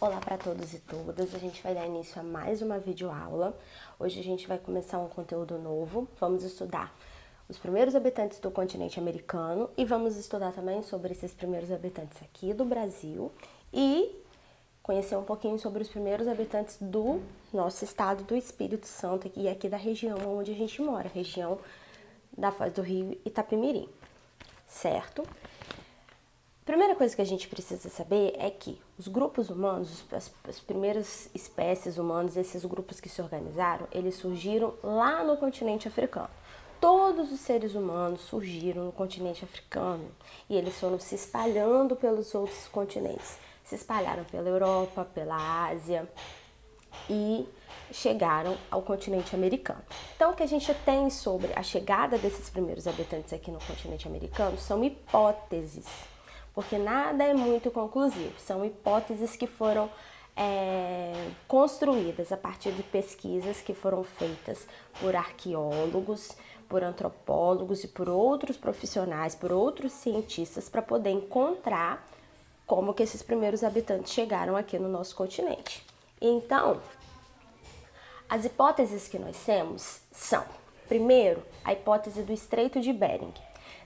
Olá para todos e todas, a gente vai dar início a mais uma videoaula. Hoje a gente vai começar um conteúdo novo, vamos estudar os primeiros habitantes do continente americano e vamos estudar também sobre esses primeiros habitantes aqui do Brasil e conhecer um pouquinho sobre os primeiros habitantes do nosso estado do Espírito Santo e aqui da região onde a gente mora, região da Foz do Rio Itapemirim, certo? A primeira coisa que a gente precisa saber é que os grupos humanos, as primeiras espécies humanas, esses grupos que se organizaram, eles surgiram lá no continente africano. Todos os seres humanos surgiram no continente africano e eles foram se espalhando pelos outros continentes. Se espalharam pela Europa, pela Ásia e chegaram ao continente americano. Então, o que a gente tem sobre a chegada desses primeiros habitantes aqui no continente americano são hipóteses, porque nada é muito conclusivo, são hipóteses que foram construídas a partir de pesquisas que foram feitas por arqueólogos, por antropólogos e por outros profissionais, por outros cientistas, para poder encontrar como que esses primeiros habitantes chegaram aqui no nosso continente. Então, as hipóteses que nós temos são, primeiro, a hipótese do Estreito de Bering.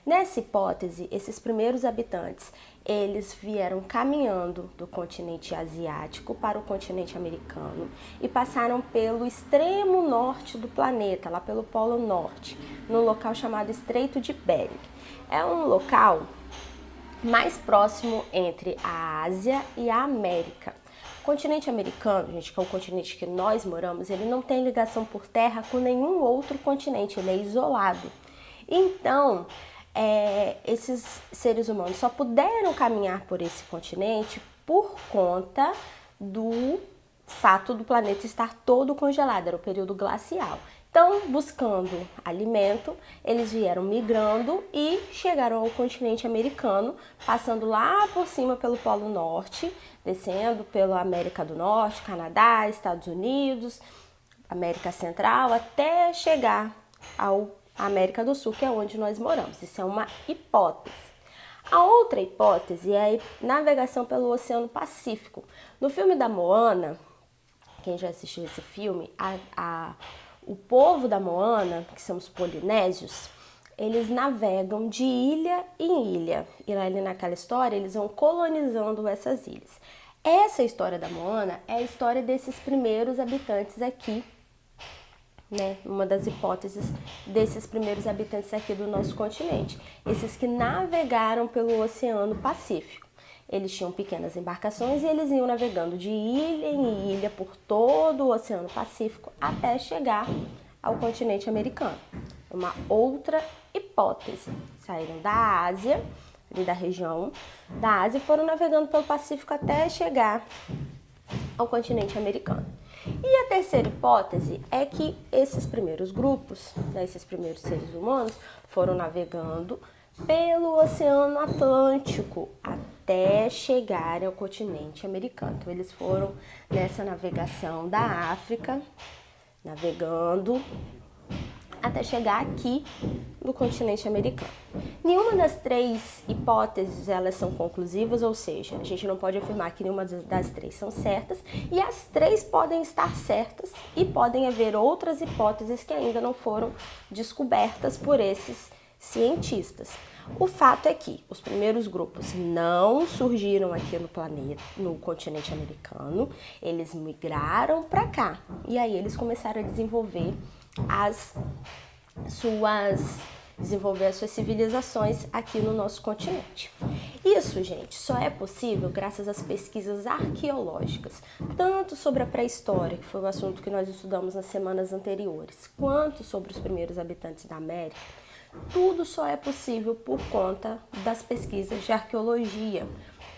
Nessa hipótese, esses primeiros habitantes, eles vieram caminhando do continente asiático para o continente americano e passaram pelo extremo norte do planeta, lá pelo Polo Norte, num local chamado Estreito de Bering. É um local mais próximo entre a Ásia e a América. O continente americano, gente, que é o continente que nós moramos, ele não tem ligação por terra com nenhum outro continente, ele é isolado. Então, esses seres humanos só puderam caminhar por esse continente por conta do fato do planeta estar todo congelado, era o período glacial. Então, buscando alimento, eles vieram migrando e chegaram ao continente americano, passando lá por cima pelo Polo Norte, descendo pela América do Norte, Canadá, Estados Unidos, América Central, até chegar ao América do Sul, que é onde nós moramos. Isso é uma hipótese. A outra hipótese é a navegação pelo Oceano Pacífico. No filme da Moana, quem já assistiu esse filme, o povo da Moana, que são os polinésios, eles navegam de ilha em ilha. E ali naquela história, eles vão colonizando essas ilhas. Essa história da Moana é a história desses primeiros habitantes aqui, né? Uma das hipóteses desses primeiros habitantes aqui do nosso continente. Esses que navegaram pelo Oceano Pacífico. Eles tinham pequenas embarcações e eles iam navegando de ilha em ilha por todo o Oceano Pacífico até chegar ao continente americano. Uma outra hipótese. Saíram da Ásia, ali da região da Ásia, e foram navegando pelo Pacífico até chegar ao continente americano. E a terceira hipótese é que esses primeiros grupos, né, esses primeiros seres humanos, foram navegando pelo Oceano Atlântico até chegarem ao continente americano. Então, eles foram nessa navegação da África, navegando até chegar aqui no continente americano. Nenhuma das três hipóteses elas são conclusivas, ou seja, a gente não pode afirmar que nenhuma das três são certas, e as três podem estar certas e podem haver outras hipóteses que ainda não foram descobertas por esses cientistas. O fato é que os primeiros grupos não surgiram aqui no planeta, no continente americano, eles migraram para cá e aí eles começaram a desenvolver as suas civilizações aqui no nosso continente. Isso, gente, só é possível graças às pesquisas arqueológicas, tanto sobre a pré-história, que foi o assunto que nós estudamos nas semanas anteriores, quanto sobre os primeiros habitantes da América. Tudo só é possível por conta das pesquisas de arqueologia.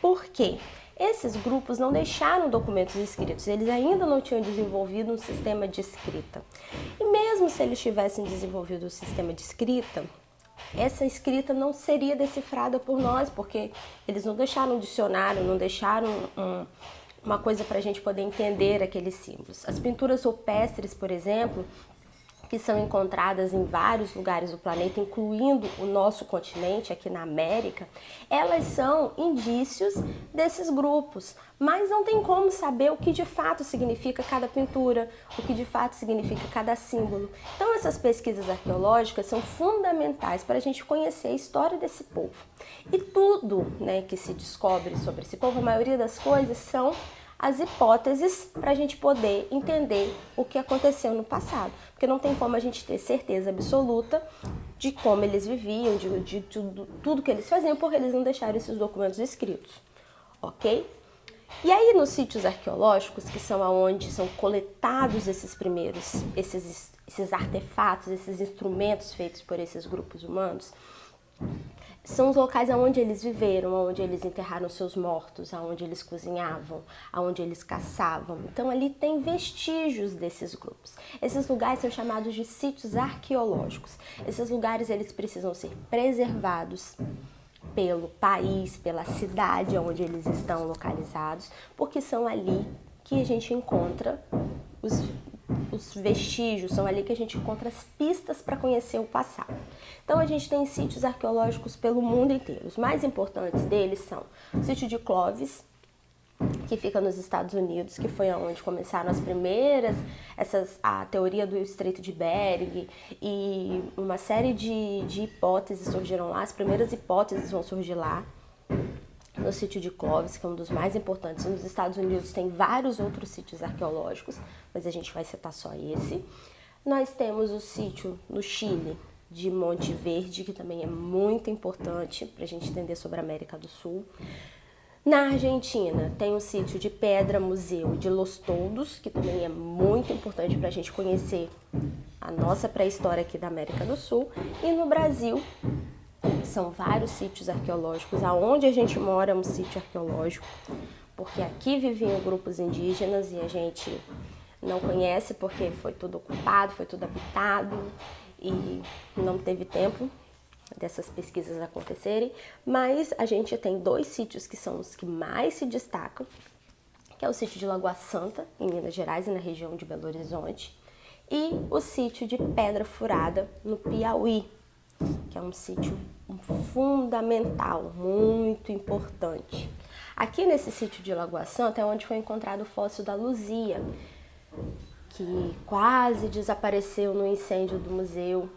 Por quê? Esses grupos não deixaram documentos escritos, eles ainda não tinham desenvolvido um sistema de escrita. E mesmo se eles tivessem desenvolvido um sistema de escrita, essa escrita não seria decifrada por nós, porque eles não deixaram um dicionário, não deixaram uma coisa para a gente poder entender aqueles símbolos. As pinturas rupestres, por exemplo, que são encontradas em vários lugares do planeta, incluindo o nosso continente, aqui na América, elas são indícios desses grupos, mas não tem como saber o que de fato significa cada pintura, o que de fato significa cada símbolo. Então essas pesquisas arqueológicas são fundamentais para a gente conhecer a história desse povo. E tudo, né, que se descobre sobre esse povo, a maioria das coisas são as hipóteses para a gente poder entender o que aconteceu no passado. Porque não tem como a gente ter certeza absoluta de como eles viviam, de tudo que eles faziam, porque eles não deixaram esses documentos escritos, ok? E aí nos sítios arqueológicos, que são aonde são coletados esses artefatos, esses instrumentos feitos por esses grupos humanos, são os locais onde eles viveram, onde eles enterraram seus mortos, onde eles cozinhavam, onde eles caçavam. Então ali tem vestígios desses grupos. Esses lugares são chamados de sítios arqueológicos. Esses lugares eles precisam ser preservados pelo país, pela cidade onde eles estão localizados, porque são ali que a gente encontra os vestígios, são ali que a gente encontra as pistas para conhecer o passado. Então a gente tem sítios arqueológicos pelo mundo inteiro. Os mais importantes deles são o sítio de Clovis, que fica nos Estados Unidos, que foi onde começaram as primeiras, a teoria do Estreito de Bering, e uma série de hipóteses surgiram lá. As primeiras hipóteses vão surgir lá, no sítio de Clovis, que é um dos mais importantes. Nos Estados Unidos tem vários outros sítios arqueológicos, mas a gente vai citar só esse. Nós temos o sítio no Chile de Monte Verde, que também é muito importante para a gente entender sobre a América do Sul. Na Argentina tem o sítio de Pedra Museu de Los Toldos, que também é muito importante para a gente conhecer a nossa pré-história aqui da América do Sul. E no Brasil são vários sítios arqueológicos. Aonde a gente mora é um sítio arqueológico, porque aqui viviam grupos indígenas e a gente não conhece porque foi tudo ocupado, foi tudo habitado e não teve tempo dessas pesquisas acontecerem. Mas a gente tem dois sítios que são os que mais se destacam, que é o sítio de Lagoa Santa, em Minas Gerais e na região de Belo Horizonte, e o sítio de Pedra Furada, no Piauí, que é um sítio fundamental, muito importante. Aqui nesse sítio de Lagoa Santa é onde foi encontrado o fóssil da Luzia, que quase desapareceu no incêndio do Museu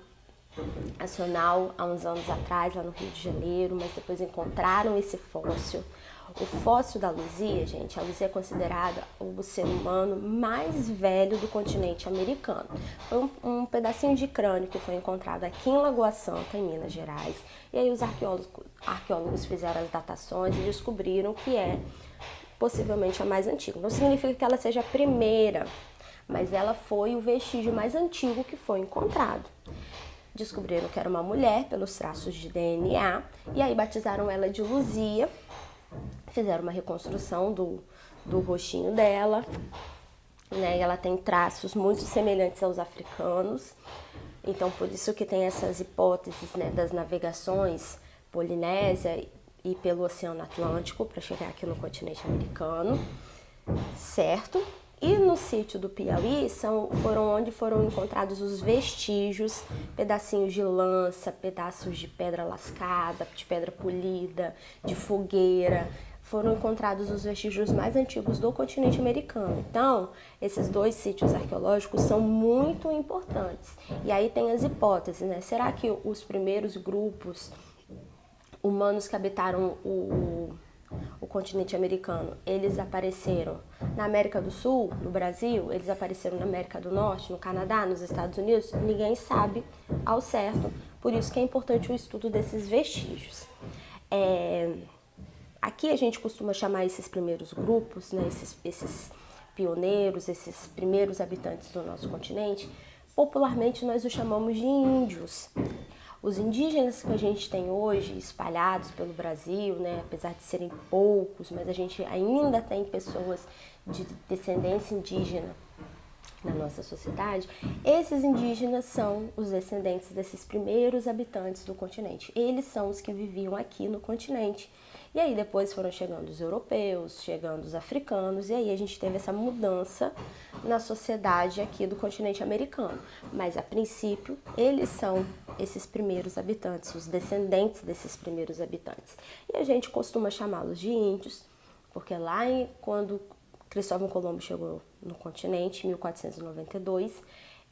Nacional há uns anos atrás, lá no Rio de Janeiro, mas depois encontraram esse fóssil. O fóssil da Luzia, gente, a Luzia é considerada o ser humano mais velho do continente americano. Foi um pedacinho de crânio que foi encontrado aqui em Lagoa Santa, em Minas Gerais. E aí os arqueólogos fizeram as datações e descobriram que é possivelmente a mais antiga. Não significa que ela seja a primeira, mas ela foi o vestígio mais antigo que foi encontrado. Descobriram que era uma mulher pelos traços de DNA e aí batizaram ela de Luzia. Fizeram uma reconstrução do rostinho dela, né? E ela tem traços muito semelhantes aos africanos. Então, por isso que tem essas hipóteses, né, das navegações Polinésia e pelo Oceano Atlântico para chegar aqui no continente americano, certo? E no sítio do Piauí foram onde foram encontrados os vestígios, pedacinhos de lança, pedaços de pedra lascada, de pedra polida, de fogueira. Foram encontrados os vestígios mais antigos do continente americano. Então, esses dois sítios arqueológicos são muito importantes. E aí tem as hipóteses, né? Será que os primeiros grupos humanos que habitaram o continente americano, eles apareceram na América do Sul, no Brasil, eles apareceram na América do Norte, no Canadá, nos Estados Unidos? Ninguém sabe ao certo, por isso que é importante o estudo desses vestígios. Aqui a gente costuma chamar esses primeiros grupos, né, esses pioneiros, esses primeiros habitantes do nosso continente, popularmente nós os chamamos de índios. Os indígenas que a gente tem hoje espalhados pelo Brasil, né, apesar de serem poucos, mas a gente ainda tem pessoas de descendência indígena na nossa sociedade, esses indígenas são os descendentes desses primeiros habitantes do continente. Eles são os que viviam aqui no continente. E aí depois foram chegando os europeus, chegando os africanos, e aí a gente teve essa mudança na sociedade aqui do continente americano. Mas a princípio, eles são esses primeiros habitantes, os descendentes desses primeiros habitantes. E a gente costuma chamá-los de índios, porque quando Cristóvão Colombo chegou no continente, em 1492,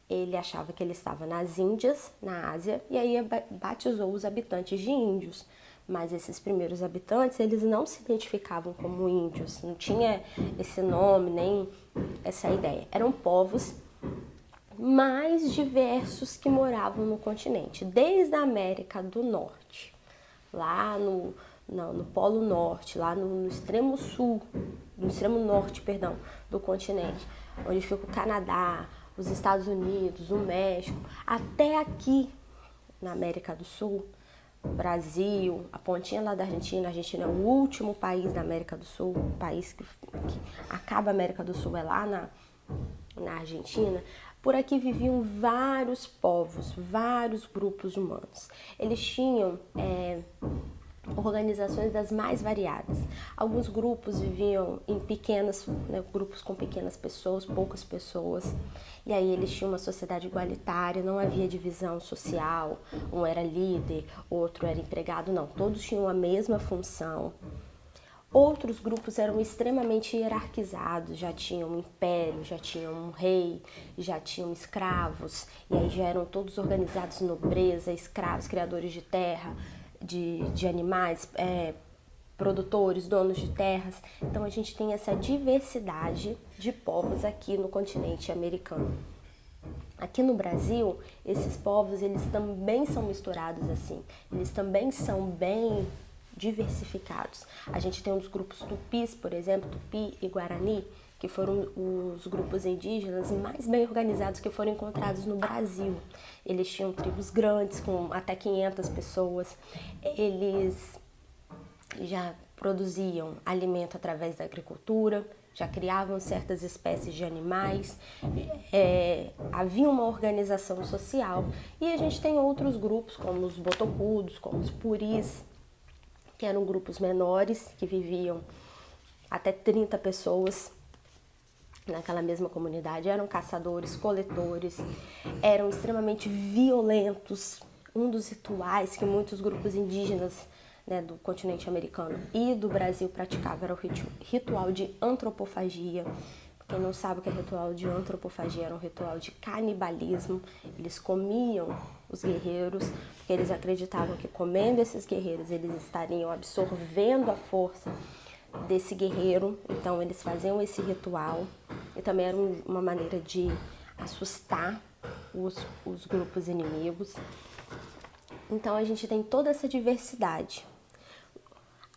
ele achava que ele estava nas Índias, na Ásia, e aí batizou os habitantes de índios. Mas esses primeiros habitantes, eles não se identificavam como índios, não tinha esse nome, nem essa ideia. Eram povos mais diversos que moravam no continente, desde a América do Norte, lá no Polo Norte, lá no extremo sul, no extremo norte, perdão, do continente, onde fica o Canadá, os Estados Unidos, o México, até aqui na América do Sul, Brasil, a pontinha lá da Argentina. A Argentina é o último país da América do Sul, o país que acaba a América do Sul é lá na Argentina. Por aqui viviam vários povos, vários grupos humanos. Eles tinham organizações das mais variadas. Alguns grupos viviam em grupos com pequenas pessoas, poucas pessoas. E aí eles tinham uma sociedade igualitária, não havia divisão social, um era líder, outro era empregado, não. Todos tinham a mesma função. Outros grupos eram extremamente hierarquizados, já tinham um império, já tinham um rei, já tinham escravos, e aí já eram todos organizados em nobreza, escravos, criadores de terra, de animais, produtores, donos de terras. Então a gente tem essa diversidade de povos aqui no continente americano. Aqui no Brasil, esses povos, eles também são misturados assim, eles também são bem diversificados. A gente tem os grupos tupis, por exemplo, Tupi e Guarani, que foram os grupos indígenas mais bem organizados que foram encontrados no Brasil. Eles tinham tribos grandes, com até 500 pessoas. Eles já produziam alimento através da agricultura, já criavam certas espécies de animais, havia uma organização social. E a gente tem outros grupos, como os botocudos, como os puris, que eram grupos menores, que viviam até 30 pessoas naquela mesma comunidade. Eram caçadores, coletores, eram extremamente violentos. Um dos rituais que muitos grupos indígenas, né, do continente americano e do Brasil praticavam era o ritual de antropofagia. Quem não sabe o que é ritual de antropofagia, era um ritual de canibalismo. Eles comiam os guerreiros, porque eles acreditavam que comendo esses guerreiros eles estariam absorvendo a força desse guerreiro. Então eles faziam esse ritual, e também era uma maneira de assustar os grupos inimigos. Então a gente tem toda essa diversidade.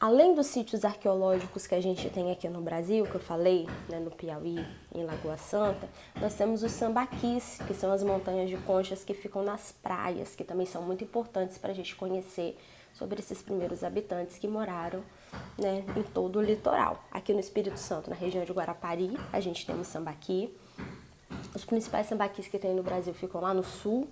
Além dos sítios arqueológicos que a gente tem aqui no Brasil, que eu falei, né, no Piauí, em Lagoa Santa, nós temos os sambaquis, que são as montanhas de conchas que ficam nas praias, que também são muito importantes para a gente conhecer sobre esses primeiros habitantes que moraram, né, em todo o litoral. Aqui no Espírito Santo, na região de Guarapari, a gente tem o sambaqui. Os principais sambaquis que tem no Brasil ficam lá no sul,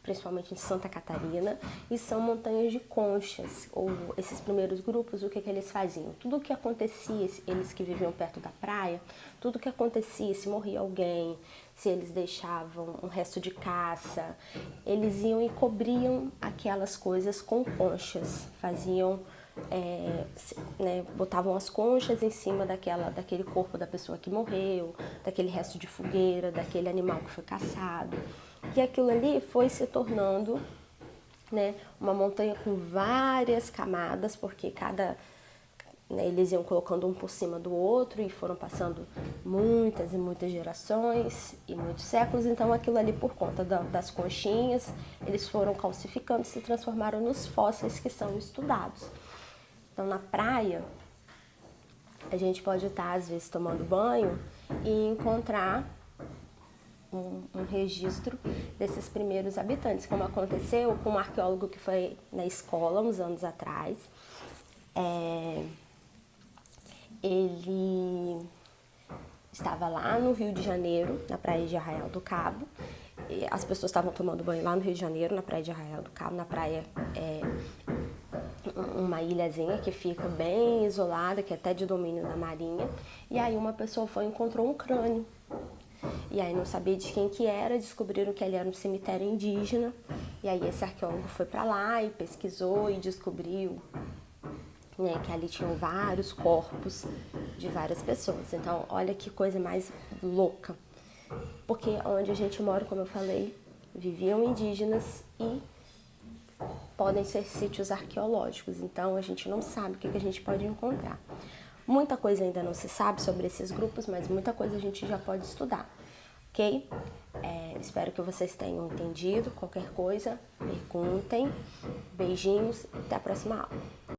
principalmente em Santa Catarina, e são montanhas de conchas. Ou esses primeiros grupos, o que eles faziam? Tudo o que acontecia, eles que viviam perto da praia, tudo o que acontecia, se morria alguém, se eles deixavam um resto de caça, eles iam e cobriam aquelas coisas com conchas, faziam, botavam as conchas em cima daquele corpo da pessoa que morreu, daquele resto de fogueira, daquele animal que foi caçado. E aquilo ali foi se tornando, né, uma montanha com várias camadas, porque eles iam colocando um por cima do outro e foram passando muitas e muitas gerações e muitos séculos. Então aquilo ali, por conta das conchinhas, eles foram calcificando e se transformaram nos fósseis que são estudados. Então na praia, a gente pode estar às vezes tomando banho e encontrar um registro desses primeiros habitantes, como aconteceu com um arqueólogo que foi na escola uns anos atrás. Ele estava lá no Rio de Janeiro, na praia de Arraial do Cabo. E as pessoas estavam tomando banho lá no Rio de Janeiro, na praia de Arraial do Cabo. Na praia uma ilhazinha que fica bem isolada, que é até de domínio da Marinha. E aí uma pessoa foi e encontrou um crânio. E aí não sabia de quem que era, descobriram que ele era um cemitério indígena. E aí esse arqueólogo foi para lá e pesquisou e descobriu, né, que ali tinham vários corpos de várias pessoas. Então, olha que coisa mais louca. Porque onde a gente mora, como eu falei, viviam indígenas e podem ser sítios arqueológicos. Então, a gente não sabe o que a gente pode encontrar. Muita coisa ainda não se sabe sobre esses grupos, mas muita coisa a gente já pode estudar, ok? Espero que vocês tenham entendido. Qualquer coisa, perguntem. Beijinhos e até a próxima aula.